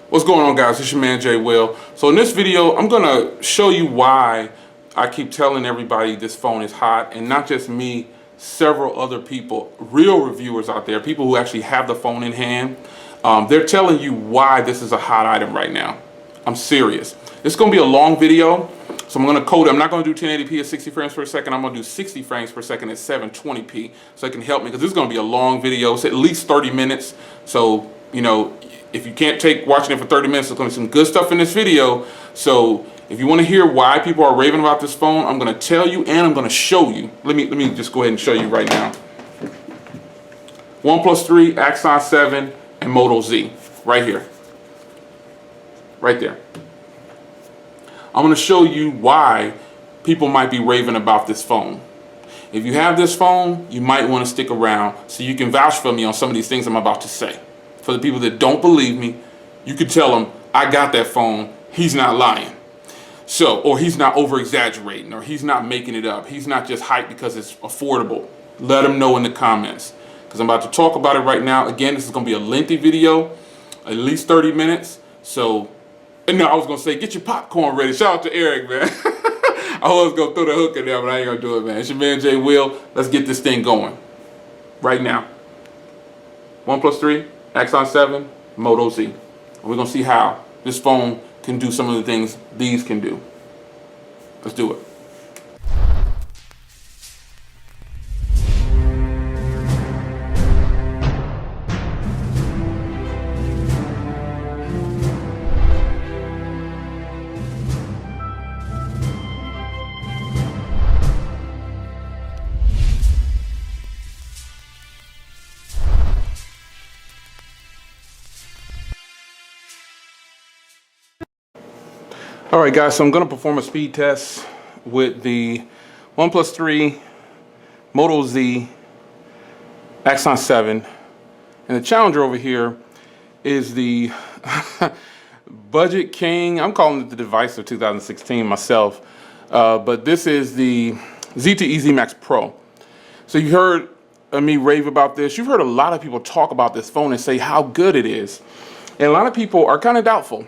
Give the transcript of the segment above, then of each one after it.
What's going on, guys? It's your man Jay Will. So in this video, I'm gonna show you why I keep telling everybody this phone is hot, and not just me, several other people, real reviewers out there, people who actually have the phone in hand. They're telling you why this is a hot item right now. I'm serious. It's gonna be a long video, so I'm gonna code it. I'm not gonna do 1080p at 60 frames per second. I'm gonna do 60 frames per second at 720p, so it can help me, because this is gonna be a long video. It's at least 30 minutes. So, you know, if you can't take watching it for 30 minutes, there's gonna be some good stuff in this video. So if you want to hear why people are raving about this phone, I'm gonna tell you and I'm gonna show you. Let me just go ahead and show you right now. OnePlus 3, Axon 7, and Moto Z, right here. Right there. I'm gonna show you why people might be raving about this phone. If you have this phone, you might want to stick around so you can vouch for me on some of these things I'm about to say. For the people that don't believe me, you could tell them, I got that phone, he's not lying. So, or he's not over exaggerating, or he's not making it up. He's not just hyped because it's affordable. Let him know in the comments, because I'm about to talk about it right now. Again, this is gonna be a lengthy video, at least 30 minutes. So, and no, I was gonna say, get your popcorn ready. Shout out to Eric, man. I was gonna throw the hook in there, but I ain't gonna do it, man. It's your man Jay Will. Let's get this thing going right now. OnePlus 3, Axon 7, Moto Z. And we're gonna see how this phone can do some of the things these can do. Let's do it. All right, guys, so I'm going to perform a speed test with the OnePlus 3, Moto Z, Axon 7, and the challenger over here is the Budget King. I'm calling it the device of 2016 myself, but this is the ZTE ZMAX Pro. So you heard me rave about this. You've heard a lot of people talk about this phone and say how good it is, and a lot of people are kind of doubtful.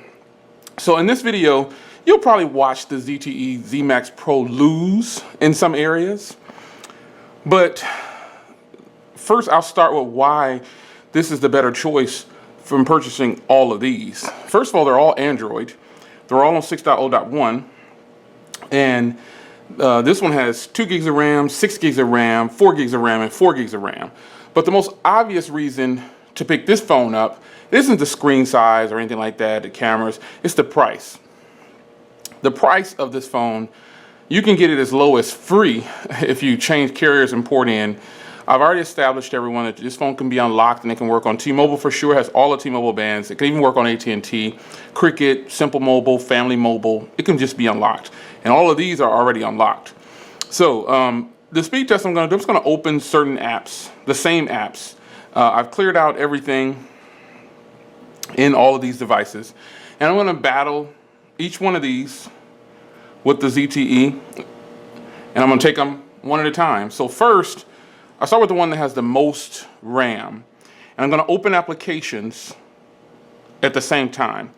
So in this video, you'll probably watch the ZTE ZMAX Pro lose in some areas. But first, I'll start with why this is the better choice from purchasing all of these. First of all, they're all Android. They're all on 6.0.1. And this one has 2 gigs of RAM, 6 gigs of RAM, 4 gigs of RAM, and 4 gigs of RAM. But the most obvious reason to pick this phone up isn't the screen size or anything like that, the cameras, it's the price. The price of this phone, you can get it as low as free if you change carriers and port in. I've already established everyone that this phone can be unlocked and it can work on T-Mobile for sure, has all the T-Mobile bands. It can even work on AT&T, Cricket, Simple Mobile, Family Mobile. It can just be unlocked. And all of these are already unlocked. So the speed test I'm gonna do, I'm just gonna open certain apps, the same apps. I've cleared out everything in all of these devices. And I'm gonna battle each one of these with the ZTE, and I'm gonna take them one at a time. So first, I'll start with the one that has the most RAM, and I'm gonna open applications at the same time.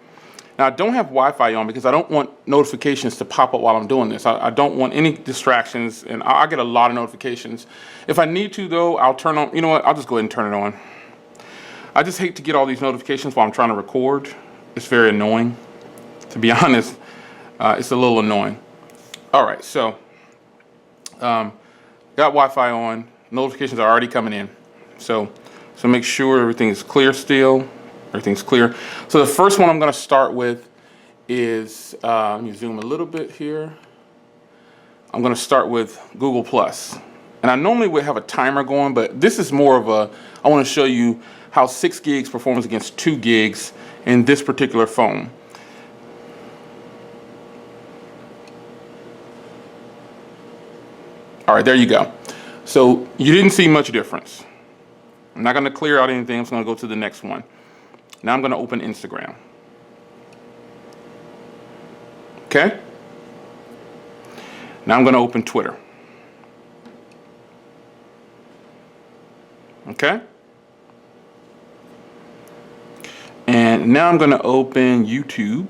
Now, I don't have Wi-Fi on because I don't want notifications to pop up while I'm doing this. I don't want any distractions, and I get a lot of notifications. If I need to, though, I'll turn on, you know what, I'll just go ahead and turn it on. I just hate to get all these notifications while I'm trying to record. It's very annoying. To be honest, it's a little annoying. All right, so got Wi-Fi on. Notifications are already coming in. So make sure everything is clear still. Everything's clear. So the first one I'm going to start with is, let me zoom a little bit here. I'm going to start with Google Plus. And I normally would have a timer going, but this is more of a, I want to show you how 6 gigs performs against 2 gigs in this particular phone. All right, there you go. So you didn't see much difference. I'm not going to clear out anything. I'm just going to go to the next one. Now I'm going to open Instagram. Okay? Now I'm going to open Twitter. Okay? And right, now I'm going to open YouTube.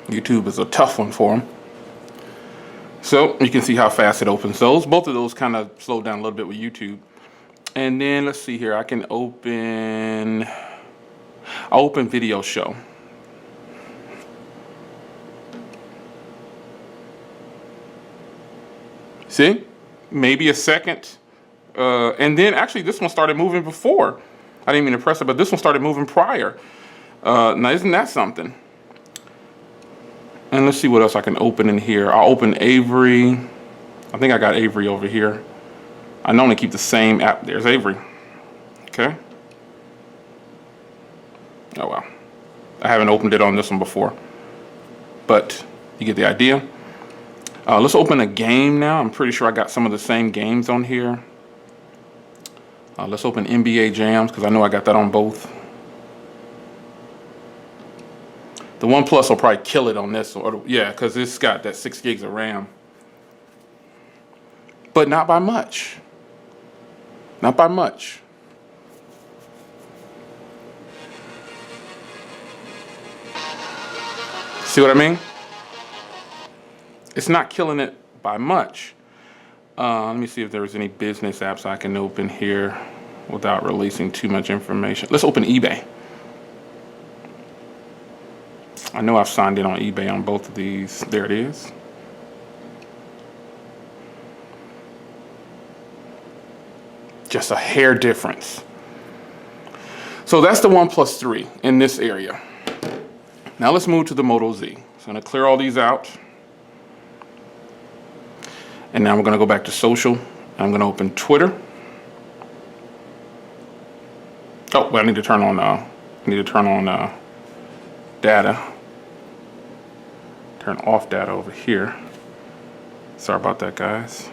YouTube is a tough one for them. So you can see how fast it opens those. Both of those kind of slow down a little bit with YouTube. And then let's see here. I can I'll open Video Show. See? Maybe a second. And then actually this one started moving before. I didn't even press it, but this one started moving prior. Now isn't that something? And let's see what else I can open in here. I'll open Avery. I think I got Avery over here. I normally keep the same app. There's Avery. Okay. Oh well. I haven't opened it on this one before. But you get the idea. Let's open a game now. I'm pretty sure I got some of the same games on here. Let's open NBA Jams because I know I got that on both. The OnePlus will probably kill it on this, or yeah, because it's got that 6 gigs of RAM. But not by much. Not by much. See what I mean? It's not killing it by much. Let me see if there's any business apps I can open here without releasing too much information. Let's open eBay. I know I've signed in on eBay on both of these. There it is. Just a hair difference. So that's the OnePlus 3 in this area. Now let's move to the Moto Z. So I'm going to clear all these out. And now we're going to go back to social. I'm going to open Twitter. Oh, well, I need to turn on data. Turn off data over here. Sorry about that, guys.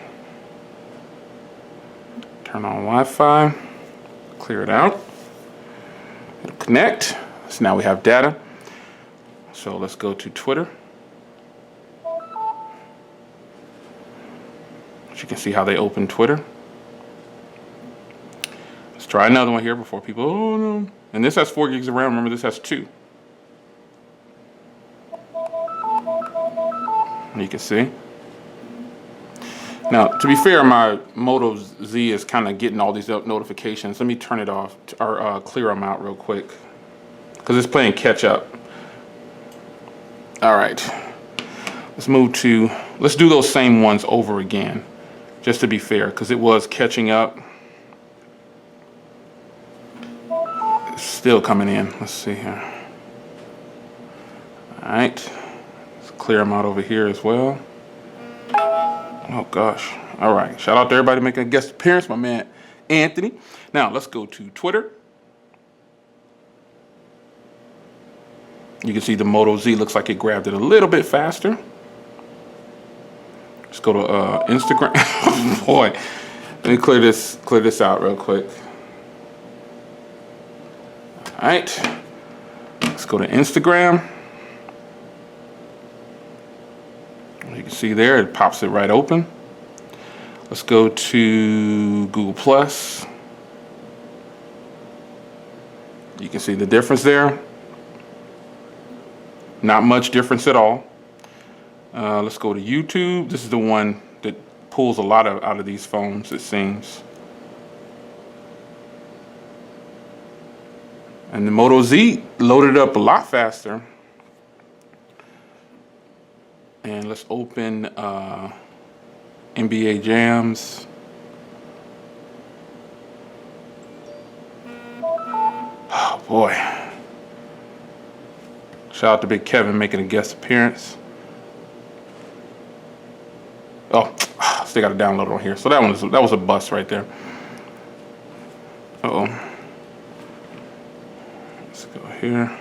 Turn on Wi-Fi. Clear it out. It'll connect. So now we have data. So let's go to Twitter. You can see how they open Twitter. Let's try another one here before people, oh no. And this has 4 gigs of RAM. Remember, this has 2. You can see. Now, to be fair, my Moto Z is kind of getting all these notifications. Let me turn it off or clear them out real quick because it's playing catch up. All right. Let's do those same ones over again. Just to be fair, because it was catching up. It's still coming in. Let's see here. All right. Let's clear them out over here as well. Oh, gosh. All right. Shout out to everybody making a guest appearance. My man, Anthony. Now, let's go to Twitter. You can see the Moto Z looks like it grabbed it a little bit faster. Let's go to Instagram. Boy, let me clear this out real quick. All right, let's go to Instagram. You can see there, it pops it right open. Let's go to Google Plus. You can see the difference there. Not much difference at all. Let's go to YouTube. This is the one that pulls a lot out of these phones, it seems. And the Moto Z loaded up a lot faster. And let's open NBA Jams. Oh boy. Shout out to Big Kevin making a guest appearance. Oh, still got to download it on here. So that was a bust right there. Uh-oh. Let's go here.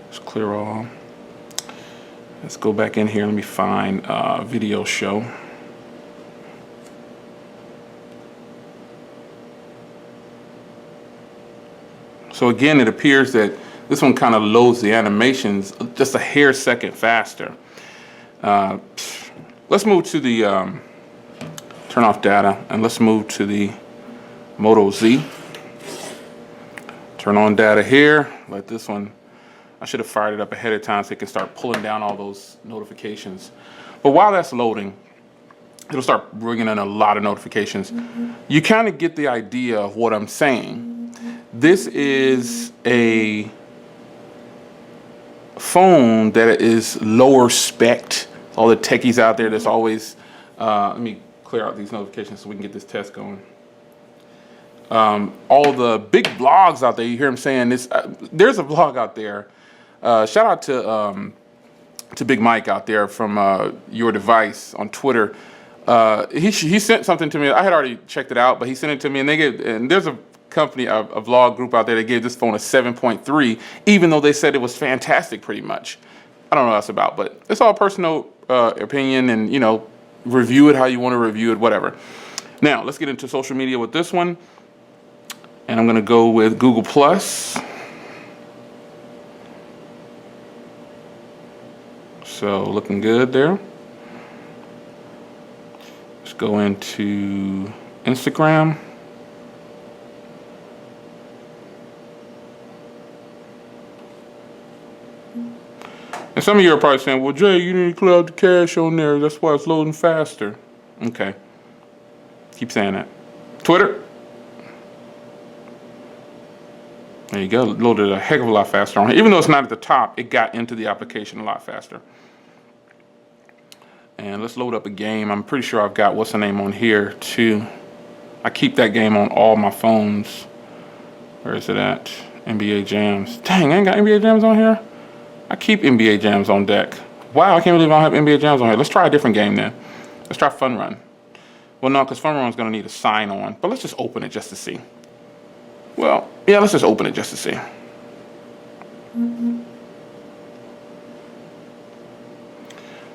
Let's clear all. Let's go back in here. Let me find Video Show. So again, it appears that this one kind of loads the animations just a hair second faster. Let's let's move to the, turn off data, and let's move to the MotoZ. Turn on data here, let this one, I should have fired it up ahead of time so it can start pulling down all those notifications. But while that's loading, it'll start bringing in a lot of notifications. You kind of get the idea of what I'm saying. This is a phone that is lower spec. All the techies out there that's always, let me clear out these notifications so we can get this test going. All the big blogs out there, you hear them saying this, there's a blog out there. Shout out to Big Mike out there from Your Device on Twitter. He sent something to me. I had already checked it out, but he sent it to me, and there's a company, a vlog group out there that gave this phone a 7.3, even though they said it was fantastic pretty much. I don't know what that's about, but it's all personal opinion, and you know, review it how you want to review it, whatever. Now, let's get into social media with this one. And I'm gonna go with Google Plus. So looking good there. Let's go into Instagram. And some of you are probably saying, well, Jay, you need to clear out the cache on there. That's why it's loading faster. Okay. Keep saying that. Twitter. There you go, loaded a heck of a lot faster on here. Even though it's not at the top, it got into the application a lot faster. And let's load up a game. I'm pretty sure I've got what's the name on here too. I keep that game on all my phones. Where is it at? NBA Jams. Dang, I ain't got NBA Jams on here? I keep NBA Jams on deck. Wow, I can't believe I don't have NBA Jams on here. Let's try a different game then. Let's try Fun Run. Well, no, because Fun Run's gonna need a sign on, but let's just open it just to see. Well, yeah, let's just open it just to see.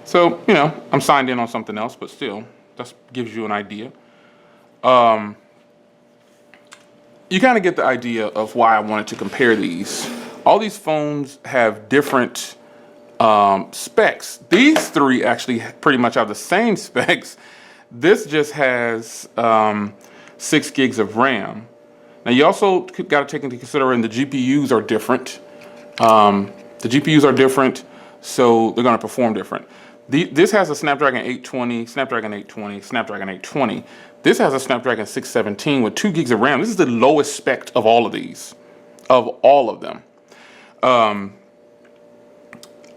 So, you know, I'm signed in on something else, but still, that gives you an idea. You kind of get the idea of why I wanted to compare these. All these phones have different specs. These three actually pretty much have the same specs. This just has 6 gigs of RAM. Now you also got to take into consideration the GPUs are different. The GPUs are different, so they're going to perform different. This has a Snapdragon 820, Snapdragon 820, Snapdragon 820. This has a Snapdragon 617 with 2 gigs of RAM. This is the lowest spec of all of these, of all of them.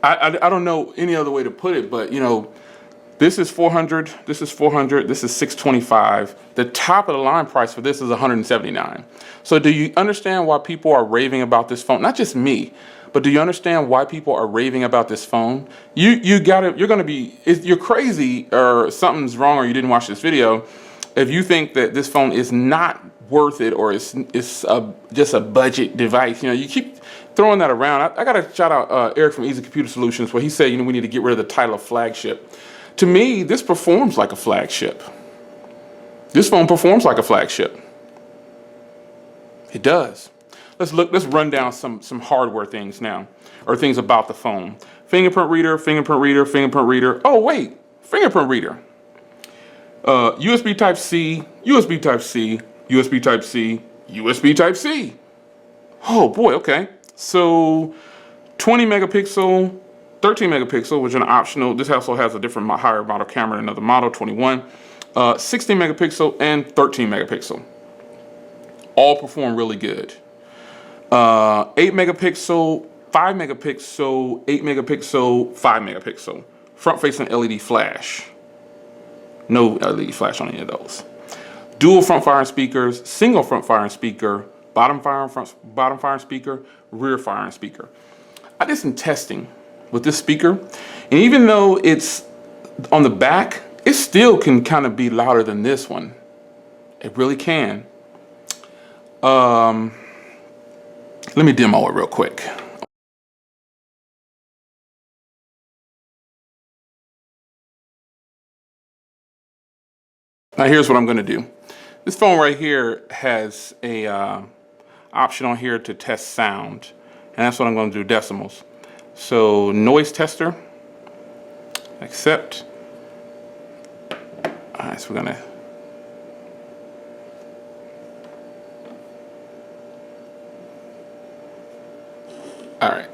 I don't know any other way to put it, but you know, this is 400, this is 400, this is 625. The top of the line price for this is 179. So do you understand why people are raving about this phone? Not just me, but do you understand why people are raving about this phone? You're gonna be, you're crazy or something's wrong or you didn't watch this video if you think that this phone is not worth it or it's just a budget device. You know, you keep throwing that around. I gotta shout out Eric from Easy Computer Solutions where he said, you know, we need to get rid of the title of flagship. To me, this performs like a flagship. This phone performs like a flagship. It does. Let's run down some hardware things now, or things about the phone. Fingerprint reader, fingerprint reader, fingerprint reader. Oh wait, fingerprint reader. USB Type-C, USB Type-C, USB Type-C, USB Type-C. Oh boy, okay. So 20 megapixel, 13 megapixel, which is an optional. This also has a different higher model camera than another model, 21. 16 megapixel and 13 megapixel. All perform really good. 8 megapixel, 5 megapixel, 8 megapixel, 5 megapixel. Front-facing LED flash. No LED flash on any of those. Dual front-firing speakers, single front-firing speaker, bottom-firing speaker, rear-firing speaker. I did some testing with this speaker, and even though it's on the back, it still can kind of be louder than this one. It really can. Let me demo it real quick. Now here's what I'm gonna do. This phone right here has a option on here to test sound, and that's what I'm gonna do, decimals. So noise tester, accept, All right, so we're gonna. All right,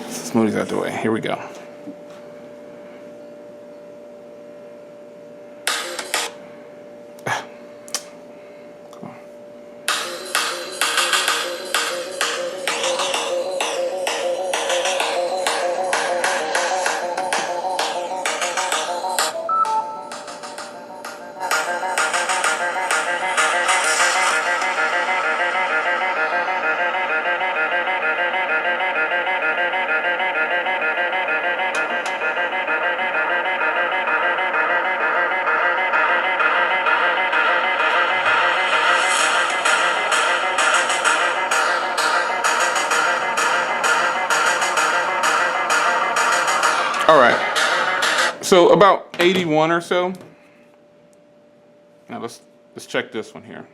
smoothies out the way. Here we go. All right, so about 81 or so. Now let's check this one here.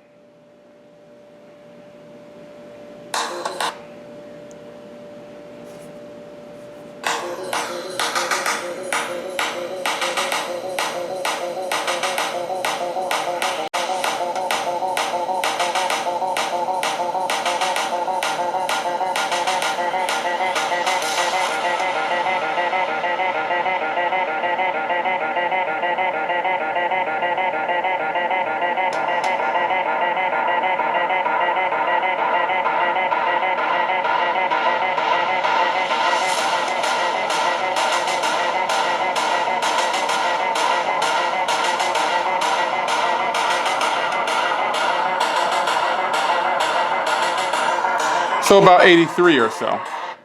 So about 83 or so,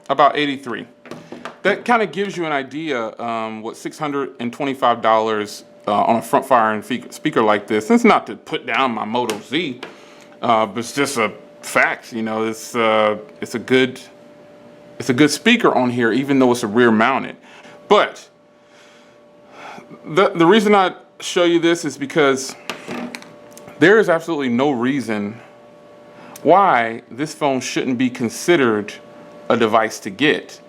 about 83. That kind of gives you an idea what $625 on a front firing speaker like this. It's not to put down my Moto Z, but it's just a fact. You know, it's a good speaker on here, even though it's a rear mounted. But the reason I show you this is because there is absolutely no reason why this phone shouldn't be considered a device to get.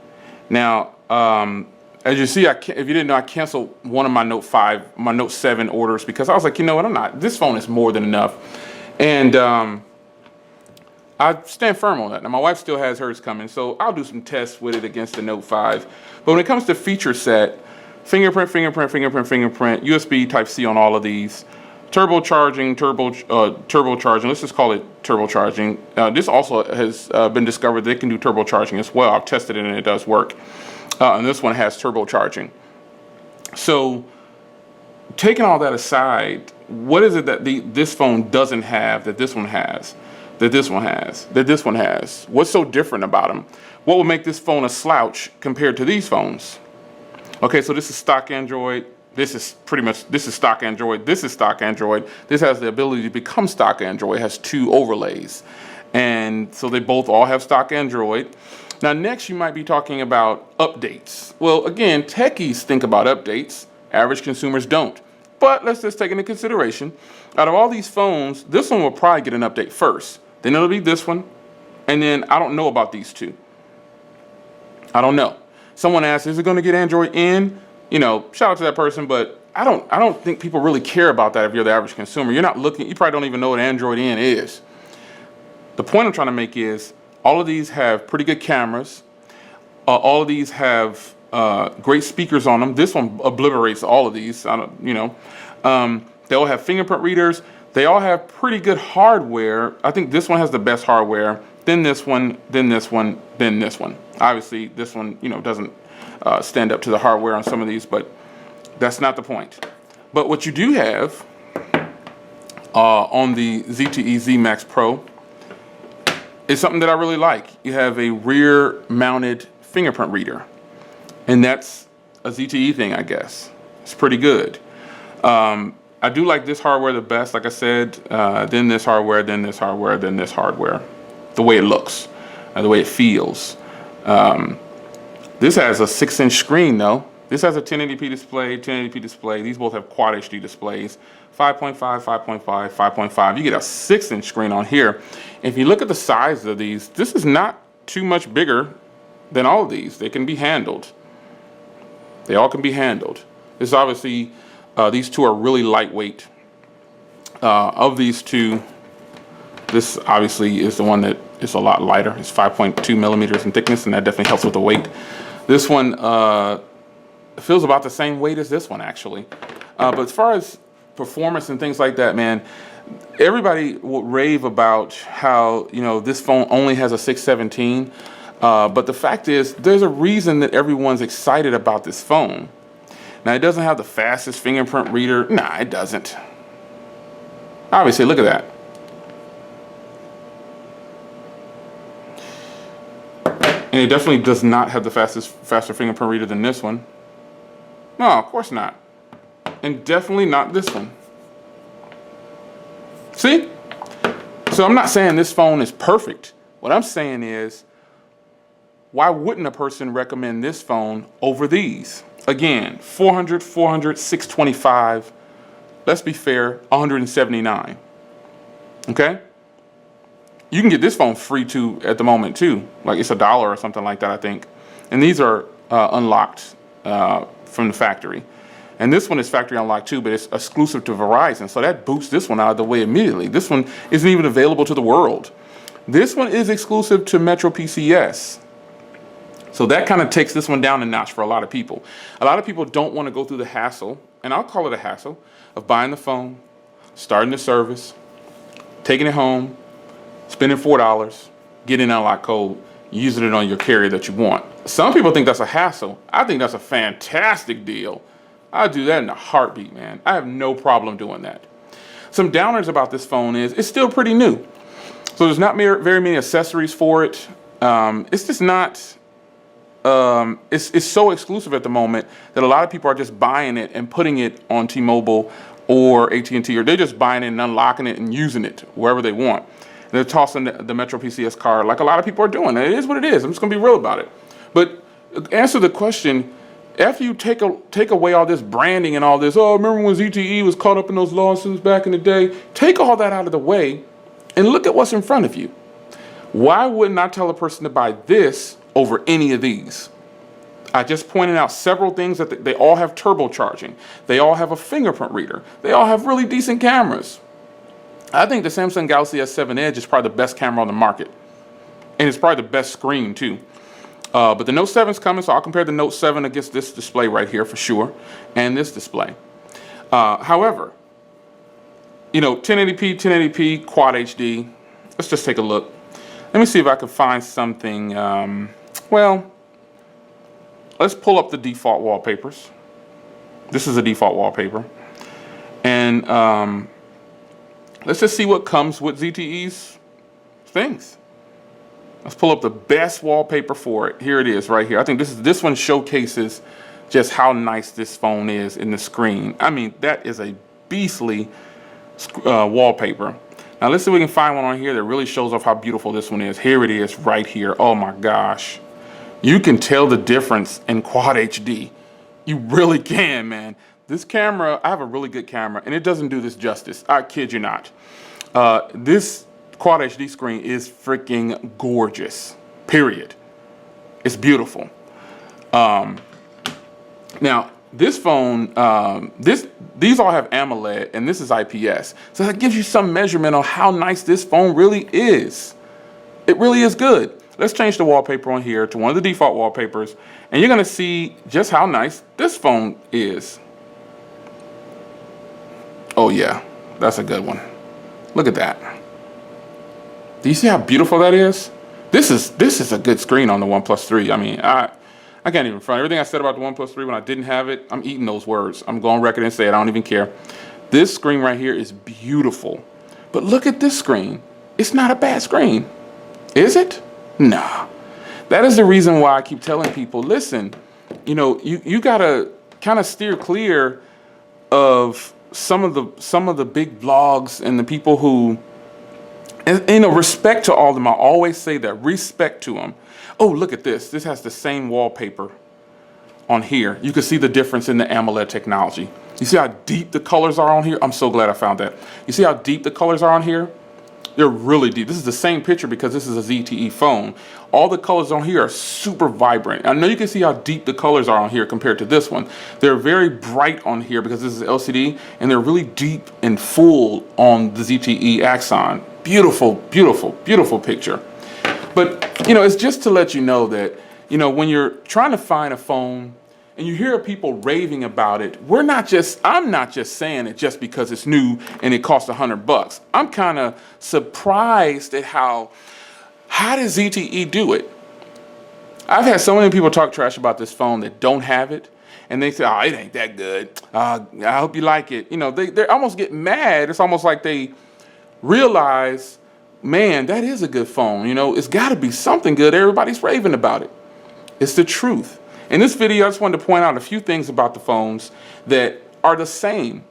Now, as you see, if you didn't know, I canceled one of my Note 7 orders because I was like, you know what, this phone is more than enough. And I stand firm on that. Now, my wife still has hers coming, so I'll do some tests with it against the Note 5. But when it comes to feature set, fingerprint, USB Type-C on all of these, turbocharging, let's just call it turbocharging. This also has been discovered that it can do turbocharging as well. I've tested it and it does work. And this one has turbocharging. So taking all that aside, what is it that this phone doesn't have that this one has, that this one has, that this one has? What's so different about them? What would make this phone a slouch compared to these phones? Okay, so this is stock Android. This is stock Android. This is stock Android. This has the ability to become stock Android. It has 2 overlays. And so they both all have stock Android. Now, next you might be talking about updates. Well, again, techies think about updates. Average consumers don't. But let's just take into consideration, out of all these phones, this one will probably get an update first. Then it'll be this one. And then I don't know about these 2. I don't know. Someone asked, is it going to get Android N? You know, shout out to that person, but I don't think people really care about that if you're the average consumer. You're not looking, you probably don't even know what Android N is. The point I'm trying to make is all of these have pretty good cameras. All of these have great speakers on them. This one obliterates all of these. They all have fingerprint readers. They all have pretty good hardware. I think this one has the best hardware. Then this one, then this one, then this one. Obviously, this one, doesn't stand up to the hardware on some of these, but that's not the point. But what you do have on the ZTE ZMAX Pro is something that I really like. You have a rear mounted fingerprint reader, and that's a ZTE thing, I guess. It's pretty good. I do like this hardware the best, like I said, then this hardware, then this hardware, then this hardware. The way it looks, the way it feels. This has a 6-inch screen though. This has a 1080p display, 1080p display. These both have Quad HD displays. 5.5, 5.5, 5.5. You get a 6-inch screen on here. If you look at the size of these, this is not too much bigger than all of these. They can be handled. They all can be handled. This obviously, these 2 are really lightweight. Of these two, this obviously is the one that is a lot lighter. It's 5.2 millimeters in thickness, and that definitely helps with the weight. This one feels about the same weight as this one, actually. But as far as performance and things like that, man, everybody will rave about how, you know, this phone only has a 617. But the fact is, there's a reason that everyone's excited about this phone. Now, it doesn't have the fastest fingerprint reader. Nah, it doesn't. Obviously, look at that. And it definitely does not have the faster fingerprint reader than this one. No, of course not. And definitely not this one. See? So I'm not saying this phone is perfect. What I'm saying is, why wouldn't a person recommend this phone over these? Again, 400, 400, 625. Let's be fair, 179. Okay? You can get this phone free too at the moment too. Like it's $1 or something like that, I think. And these are unlocked from the factory. And this one is factory unlocked too, but it's exclusive to Verizon. So that boosts this one out of the way immediately. This one isn't even available to the world. This one is exclusive to Metro PCS. So that kind of takes this one down a notch for a lot of people. A lot of people don't want to go through the hassle, and I'll call it a hassle, of buying the phone, starting the service, taking it home, spending $4, getting an unlock code, using it on your carrier that you want. Some people think that's a hassle. I think that's a fantastic deal. I'd do that in a heartbeat, man. I have no problem doing that. Some downers about this phone is it's still pretty new. So there's not very many accessories for it. It's just not... it's so exclusive at the moment that a lot of people are just buying it and putting it on T-Mobile or AT&T, or they're just buying it and unlocking it and using it wherever they want. And they're tossing the Metro PCS card like a lot of people are doing. It is what it is. I'm just going to be real about it. But answer the question, after you take away all this branding and all this, oh, remember when ZTE was caught up in those lawsuits back in the day? Take all that out of the way and look at what's in front of you. Why wouldn't I tell a person to buy this over any of these? I just pointed out several things that they all have turbocharging. They all have a fingerprint reader. They all have really decent cameras. I think the Samsung Galaxy S7 Edge is probably the best camera on the market. And it's probably the best screen too. But the Note 7 is coming, so I'll compare the Note 7 against this display right here for sure, and this display. However, you know, 1080p, 1080p, Quad HD. Let's just take a look. Let me see if I can find something, well, let's pull up the default wallpapers. This is a default wallpaper. And let's just see what comes with ZTE's things. Let's pull up the best wallpaper for it. Here it is right here. I think this one showcases just how nice this phone is in the screen. I mean, that is a beastly wallpaper. Now let's see if we can find one on here that really shows off how beautiful this one is. Here it is right here. Oh my gosh. You can tell the difference in Quad HD. You really can, man. This camera, I have a really good camera, and it doesn't do this justice. I kid you not. This Quad HD screen is freaking gorgeous, period. It's beautiful. Now, this phone, these all have AMOLED, and this is IPS. So that gives you some measurement on how nice this phone really is. It really is good. Let's change the wallpaper on here to one of the default wallpapers, and you're gonna see just how nice this phone is. Oh yeah, that's a good one. Look at that. Do you see how beautiful that is? This is a good screen on the OnePlus 3. I mean, I can't even front. Everything I said about the OnePlus 3 when I didn't have it, I'm eating those words. I'm going on record and say it. I don't even care. This screen right here is beautiful. But look at this screen. It's not a bad screen. Is it? Nah. That is the reason why I keep telling people, listen, you know, you gotta kind of steer clear of some of the big vlogs and the people who, and you know, respect to all of them. I always say that, respect to them. Oh, look at this. This has the same wallpaper on here. You can see the difference in the AMOLED technology. You see how deep the colors are on here? I'm so glad I found that. You see how deep the colors are on here? They're really deep. This is the same picture because this is a ZTE phone. All the colors on here are super vibrant. I know you can see how deep the colors are on here compared to this one. They're very bright on here because this is LCD, and they're really deep and full on the ZTE Axon. Beautiful, beautiful, beautiful picture. But, you know, it's just to let you know that, you know, when you're trying to find a phone and you hear people raving about it, I'm not just saying it just because it's new and it costs $100. I'm kind of surprised at how does ZTE do it? I've had so many people talk trash about this phone that don't have it, and they say, oh, it ain't that good. I hope you like it. You know, they almost get mad. It's almost like they realize, man, that is a good phone. You know, it's got to be something good. Everybody's raving about it. It's the truth. In this video, I just wanted to point out a few things about the phones that are the same.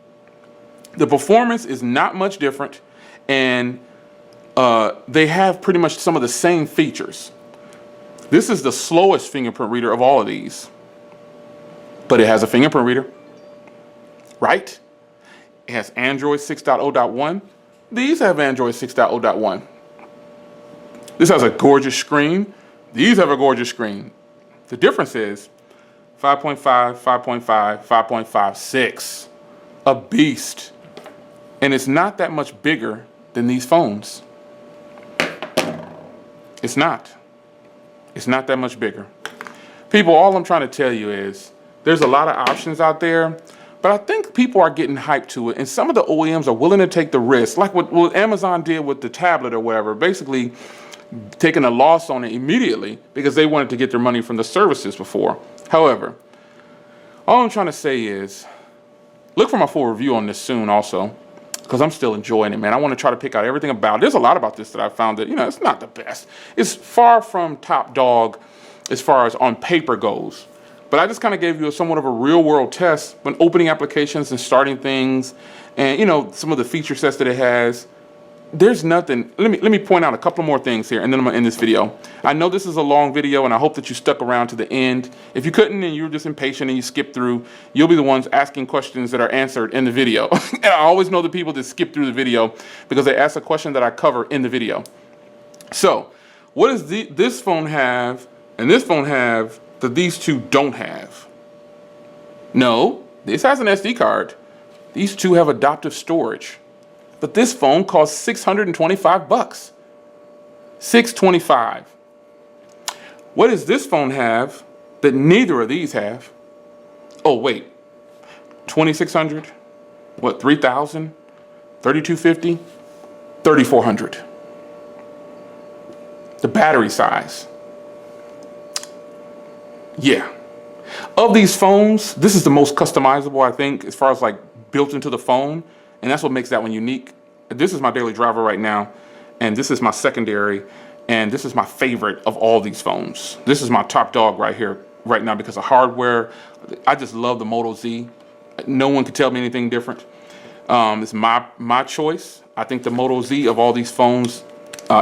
The performance is not much different, and they have pretty much some of the same features. This is the slowest fingerprint reader of all of these, but it has a fingerprint reader, right? It has Android 6.0.1. These have Android 6.0.1. This has a gorgeous screen. These have a gorgeous screen. The difference is 5.5, 5.5, 5.56. A beast. And it's not that much bigger than these phones. It's not. It's not that much bigger. People, all I'm trying to tell you is there's a lot of options out there, but I think people are getting hyped to it, and some of the OEMs are willing to take the risk, like what Amazon did with the tablet or whatever, basically taking a loss on it immediately because they wanted to get their money from the services before. However, all I'm trying to say is look for my full review on this soon also, because I'm still enjoying it, man. I want to try to pick out everything about it. There's a lot about this that I found that, you know, it's not the best. It's far from top dog as far as on paper goes. But I just kind of gave you somewhat of a real world test when opening applications and starting things, and, you know, some of the feature sets that it has. There's nothing. Let me point out a couple more things here, and then I'm gonna end this video. I know this is a long video, and I hope that you stuck around to the end. If you couldn't and you were just impatient and you skipped through, you'll be the ones asking questions that are answered in the video. And I always know the people that skip through the video because they ask a question that I cover in the video. So, what does this phone have and this phone have that these two don't have? No, this has an SD card. These two have adaptive storage. But this phone costs $625. $625. What does this phone have that neither of these have? Oh, wait. $2,600? What, $3,000? $3,250? $3,400. The battery size. Yeah. Of these phones, this is the most customizable, I think, as far as like built into the phone. And that's what makes that one unique. This is my daily driver right now, and this is my secondary, and this is my favorite of all these phones. This is my top dog right here, right now, because of hardware. I just love the Moto Z. No one can tell me anything different. It's my choice. I think the Moto Z of all these phones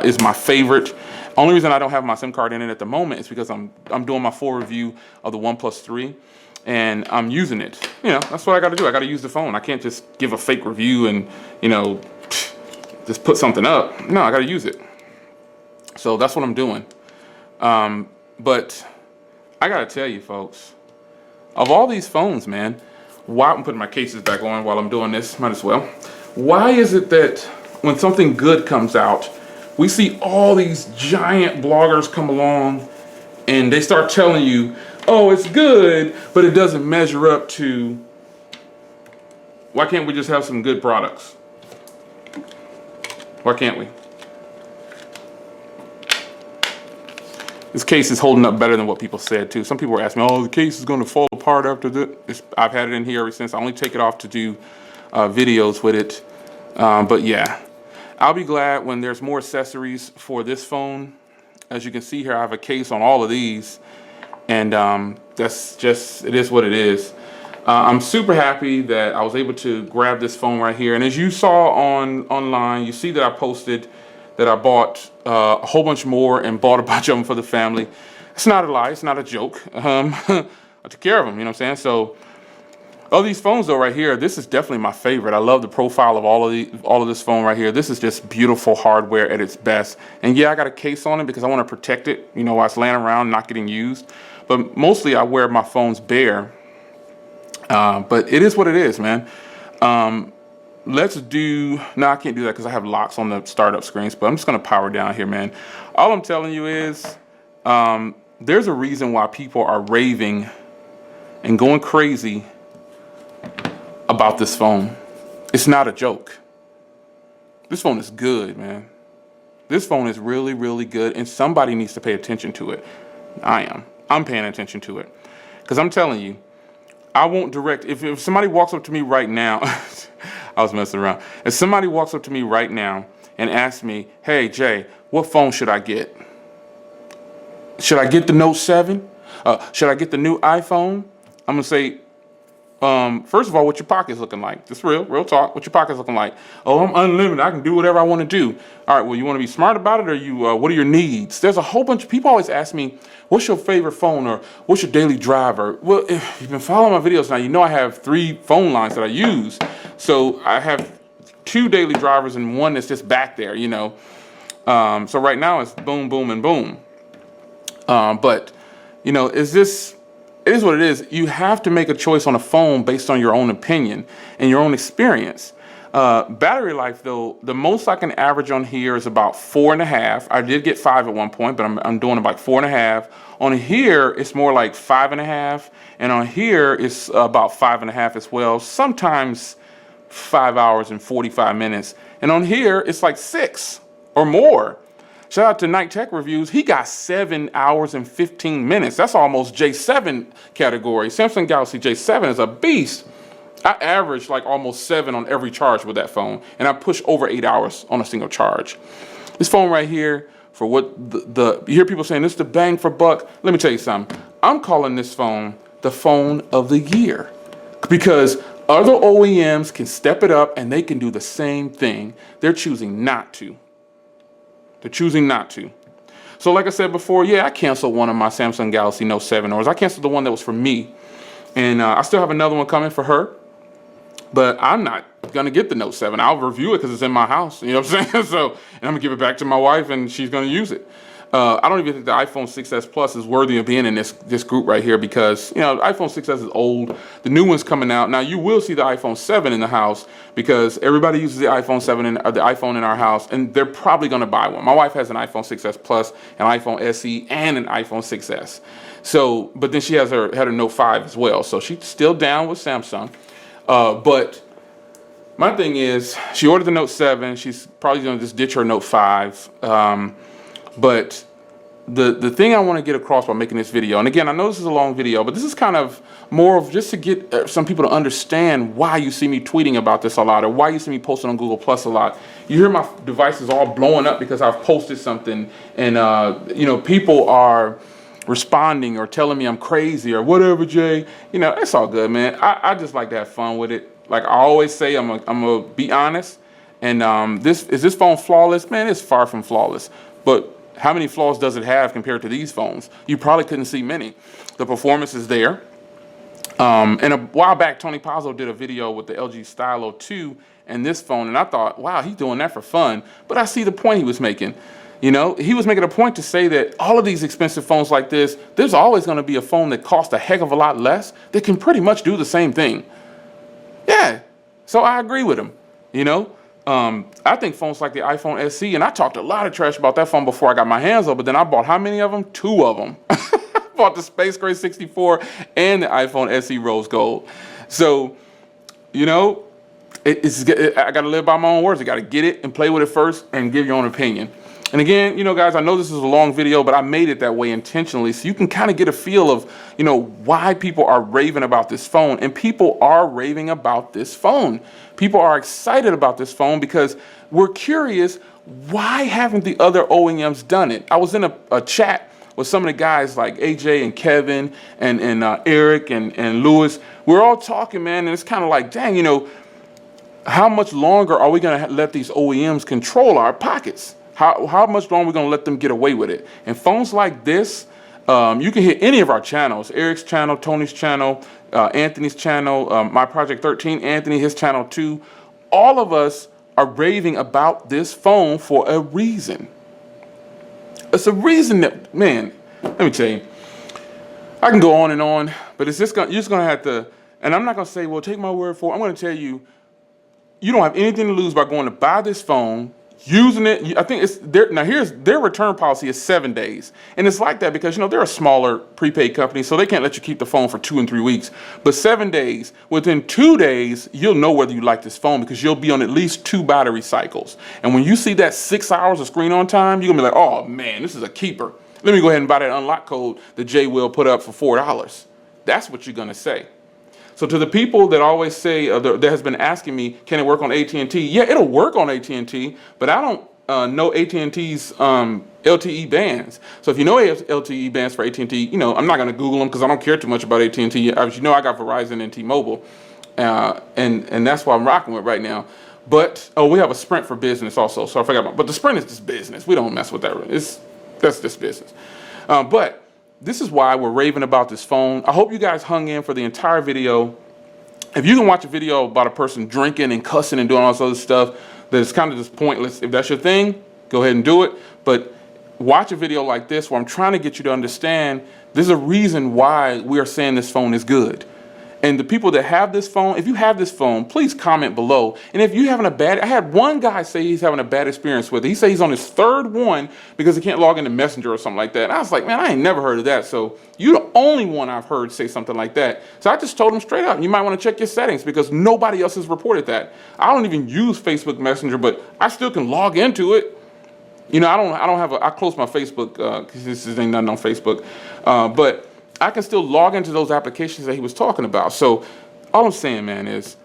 is my favorite. Only reason I don't have my SIM card in it at the moment is because I'm doing my full review of the OnePlus 3. And I'm using it. You know, that's what I got to do. I got to use the phone. I can't just give a fake review and, you know, just put something up. No, I got to use it. So that's what I'm doing. But I got to tell you, folks, of all these phones, man, why I'm putting my cases back on while I'm doing this, might as well. Why is it that when something good comes out, we see all these giant bloggers come along and they start telling you, oh, it's good, but it doesn't measure up to, why can't we just have some good products? Why can't we? This case is holding up better than what people said too. Some people were asking me, oh, the case is gonna fall apart after this. I've had it in here ever since. I only take it off to do videos with it. But yeah, I'll be glad when there's more accessories for this phone. As you can see here, I have a case on all of these. And that's just, it is what it is. I'm super happy that I was able to grab this phone right here. And as you saw online, you see that I posted that I bought a whole bunch more and bought a bunch of them for the family. It's not a lie. It's not a joke. I took care of them, you know what I'm saying? So Of these phones though, right here, this is definitely my favorite. I love the profile of all of this phone right here. This is just beautiful hardware at its best. And yeah, I got a case on it because I want to protect it, you know, while it's laying around, not getting used. But mostly I wear my phones bare. But it is what it is, man. Let's do, no, I can't do that because I have locks on the startup screens, but I'm just going to power down here, man. All I'm telling you is there's a reason why people are raving and going crazy about this phone. It's not a joke. This phone is good, man. This phone is really, really good, and somebody needs to pay attention to it. I'm paying attention to it. Because I'm telling you, I won't direct, if somebody walks up to me right now, I was messing around. If somebody walks up to me right now and asks me, hey, Jay, what phone should I get? Should I get the Note 7? Should I get the new iPhone? I'm going to say, first of all, what your pocket's looking like. Just real talk. What your pocket's looking like. Oh, I'm unlimited. I can do whatever I want to do. All right, well, you want to be smart about it, or what are your needs? There's a whole bunch of people always ask me, what's your favorite phone, or what's your daily driver? Well, if you've been following my videos now, you know I have 3 phone lines that I use. So I have 2 daily drivers and 1 that's just back there, you know. So right now it's boom, boom, and boom. But, you know, it is what it is. You have to make a choice on a phone based on your own opinion and your own experience. Battery life, though, the most I can average on here is about 4.5. I did get 5 at one point, but I'm doing about 4.5. On here, it's more like 5.5. And on here, it's about 5.5 as well. Sometimes 5 hours and 45 minutes. And on here, it's like 6 or more. Shout out to Night Tech Reviews. He got 7 hours and 15 minutes. That's almost J7 category. Samsung Galaxy J7 is a beast. I average like almost 7 on every charge with that phone, and I push over 8 hours on a single charge. This phone right here, for what you hear people saying, this is the bang for buck. Let me tell you something. I'm calling this phone the phone of the year because other OEMs can step it up and they can do the same thing. They're choosing not to. They're choosing not to. So like I said before, yeah, I canceled one of my Samsung Galaxy Note 7 orders. I canceled the one that was for me. And I still have another one coming for her. But I'm not going to get the Note 7. I'll review it because it's in my house. You know what I'm saying? So, and I'm going to give it back to my wife and she's going to use it. I don't even think the iPhone 6s Plus is worthy of being in this group right here because, you know, the iPhone 6s is old. The new one's coming out. Now, you will see the iPhone 7 in the house because everybody uses the iPhone 7 and the iPhone in our house, and they're probably going to buy one. My wife has an iPhone 6s Plus, an iPhone SE, and an iPhone 6s. So, but then she had her Note 5 as well. So she's still down with Samsung. But my thing is, she ordered the Note 7. She's probably going to just ditch her Note 5. But the thing I want to get across by making this video, and again, I know this is a long video, but this is kind of more of just to get some people to understand why you see me tweeting about this a lot, or why you see me posting on Google Plus a lot. You hear my devices all blowing up because I've posted something, and you know, people are responding or telling me I'm crazy or whatever, Jay. You know, it's all good, man. I just like to have fun with it. Like I always say, I'm gonna be honest. And is this phone flawless? Man, it's far from flawless. But how many flaws does it have compared to these phones? You probably couldn't see many. The performance is there. And a while back, Tony Pazzo did a video with the LG Stylo 2 and this phone, and I thought, wow, he's doing that for fun. But I see the point he was making. You know, he was making a point to say that all of these expensive phones like this, there's always going to be a phone that costs a heck of a lot less that can pretty much do the same thing. Yeah, so I agree with him, you know. I think phones like the iPhone SE, and I talked a lot of trash about that phone before I got my hands on, but then I bought how many of them? 2 of them. I bought the Space Gray 64 and the iPhone SE Rose Gold. So, you know, I got to live by my own words. I got to get it and play with it first and give your own opinion. And again, you know, guys, I know this is a long video, but I made it that way intentionally so you can kind of get a feel of, you know, why people are raving about this phone. And people are raving about this phone. People are excited about this phone because we're curious, why haven't the other OEMs done it? I was in a chat with some of the guys like AJ and Kevin and Eric and Lewis. We're all talking, man, and it's kind of like, dang, you know, how much longer are we going to let these OEMs control our pockets? How much longer are we going to let them get away with it? And phones like this, You can hit any of our channels, Eric's channel, Tony's channel, Anthony's channel, my Project 13, Anthony, his channel too. All of us are raving about this phone for a reason. It's a reason that, man, let me tell you, I can go on, but it's just you're just gonna have to, and I'm not gonna say, well, take my word for it. I'm gonna tell you, you don't have anything to lose by going to buy this phone, using it. I think it's now here's their return policy is 7 days. And it's like that because, you know, they're a smaller prepaid company, so they can't let you keep the phone for 2 and 3 weeks. But 7 days, within 2 days, you'll know whether you like this phone because you'll be on at least 2 battery cycles. And when you see that 6 hours of screen on time, you're gonna be like, oh man, this is a keeper. Let me go ahead and buy that unlock code that Jay will put up for $4. That's what you're gonna say. So to the people that always say, that has been asking me, can it work on AT&T? Yeah, it'll work on AT&T, but I don't know AT&T's LTE bands. So if you know LTE bands for AT&T, you know, I'm not gonna Google them because I don't care too much about AT&T. As you know, I got Verizon and T-Mobile, and that's what I'm rocking with right now. But, oh, we have a Sprint for business also, so I forgot about, but the Sprint is just business. We don't mess with that. That's just business. But this is why we're raving about this phone. I hope you guys hung in for the entire video. If you can watch a video about a person drinking and cussing and doing all this other stuff that is kind of just pointless, if that's your thing, go ahead and do it. But watch a video like this where I'm trying to get you to understand there's a reason why we are saying this phone is good. And the people that have this phone, if you have this phone, please comment below. And if you're having a bad, I had one guy say he's having a bad experience with it. He said he's on his 3rd one because he can't log into Messenger or something like that. And I was like, man, I ain't never heard of that. So you're the only one I've heard say something like that. So I just told him straight up, you might want to check your settings because nobody else has reported that. I don't even use Facebook Messenger, but I still can log into it. You know, I close my Facebook because this ain't nothing on Facebook. But I can still log into those applications that he was talking about. So all I'm saying, man, is,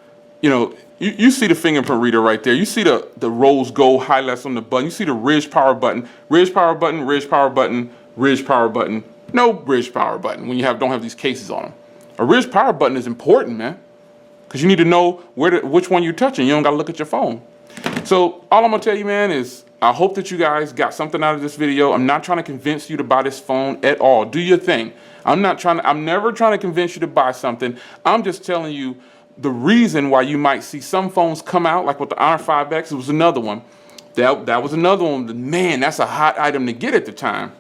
you know, you see the fingerprint reader right there. You see the rose gold highlights on the button. You see the Ridge power button, Ridge power button, Ridge power button, Ridge power button. No Ridge power button when you don't have these cases on them. A Ridge power button is important, man, because you need to know which one you're touching. You don't got to look at your phone. So all I'm gonna tell you, man, is I hope that you guys got something out of this video. I'm not trying to convince you to buy this phone at all. Do your thing. I'm never trying to convince you to buy something. I'm just telling you the reason why you might see some phones come out, like with the Honor 5X. It was another one. That was another one. Man, that's a hot item to get at the time.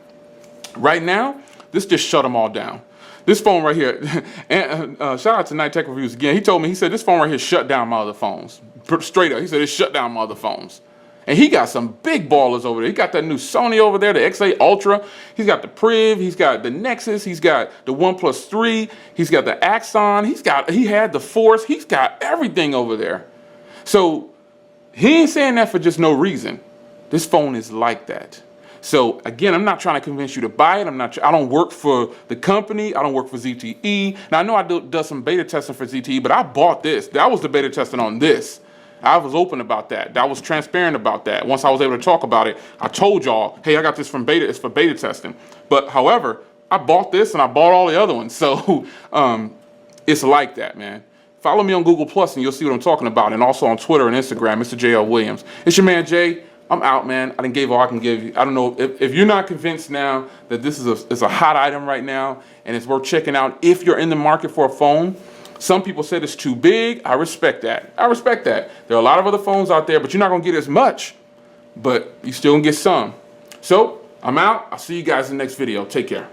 Right now, this just shut them all down. This phone right here, and shout out to Night Tech Reviews again. He told me, he said, this phone right here shut down my other phones. Straight up, he said it shut down my other phones. And he got some big ballers over there. He got that new Sony over there, the X8 Ultra. He's got the Priv. He's got the Nexus. He's got the OnePlus 3. He's got the Axon. He had the Force. He's got everything over there. So he ain't saying that for just no reason. This phone is like that. So again, I'm not trying to convince you to buy it. I don't work for the company. I don't work for ZTE. Now I know I do some beta testing for ZTE, but I bought this. That was the beta testing on this. I was open about that. I was transparent about that. Once I was able to talk about it, I told y'all, hey, I got this from beta. It's for beta testing. But however, I bought this and I bought all the other ones. So it's like that, man. Follow me on Google Plus and you'll see what I'm talking about. And also on Twitter and Instagram, Mr. J.L. Williams. It's your man, Jay. I'm out, man. I done gave all I can give you. I don't know if you're not convinced now that this is a hot item right now and it's worth checking out if you're in the market for a phone. Some people said it's too big. I respect that. I respect that. There are a lot of other phones out there, but you're not going to get as much, but you still going to get some. So I'm out. I'll see you guys in the next video. Take care.